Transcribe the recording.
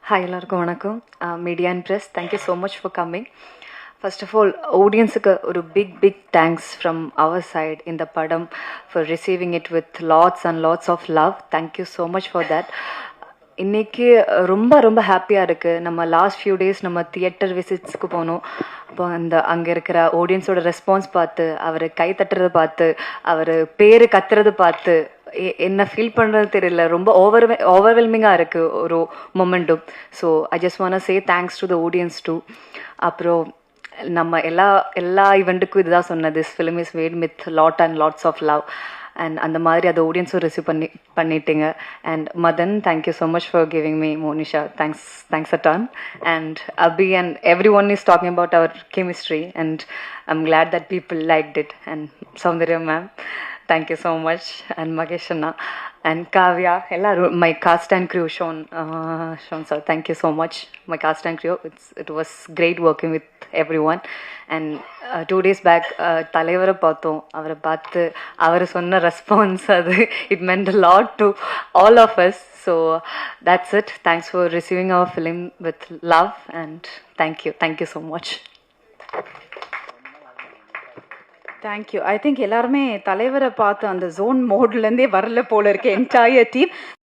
Hi, எல்லாருக்கும் வணக்கம். Media and press, thank you so much for coming. First of all, audience-க்கு ஒரு big thanks from our side in the padam for receiving it with lots and lots of love. Thank you so much for that. இன்னைக்கு ரொம்ப ஹாப்பியாக இருக்குது. நம்ம last few days நம்ம theatre விசிட்ஸ்க்கு போனோம். அப்போ அங்கே இருக்கிற ஆடியன்ஸோட ரெஸ்பான்ஸ் பார்த்து, அவர் கை தட்டுறதை பார்த்து, அவர் பேர் கத்துறது பார்த்து என்ன ஃபீல் பண்ணுறது தெரியல. ரொம்ப ஓவர்வெல்மிங்காக இருக்குது ஒரு மொமெண்ட்டும். So I just want say thanks to the audience too. அப்புறம் நம்ம எல்லா ஈவெண்ட்டுக்கும் இதுதான் சொன்னது, this film is made with lot and lots of love. And அந்த மாதிரி அதை ஆடியன்ஸும் ரிசீவ் பண்ணிட்டீங்க. And Madhan, thank you so much for giving me. Monisha, thanks a ton. And Abhi and everyone is talking about our chemistry and I'm glad that people liked it. And Soundarya ma'am, thank you so much. And Magesh Anna and Kavya, my cast and crew, Sean sir, thank you so much. My cast and crew, it was great working with everyone. And 2 days back தலைவரை பார்த்தோம். அவரை பார்த்து அவர் சொன்ன response, அது it meant a lot to all of us. So that's it. Thanks for receiving our film with love and thank you so much. Thank you. I think எல்லாருமே தலைவரை பார்த்து அந்த ஜோன் மோட்லேருந்தே வரல போல இருக்கு என்டையர் டீம்.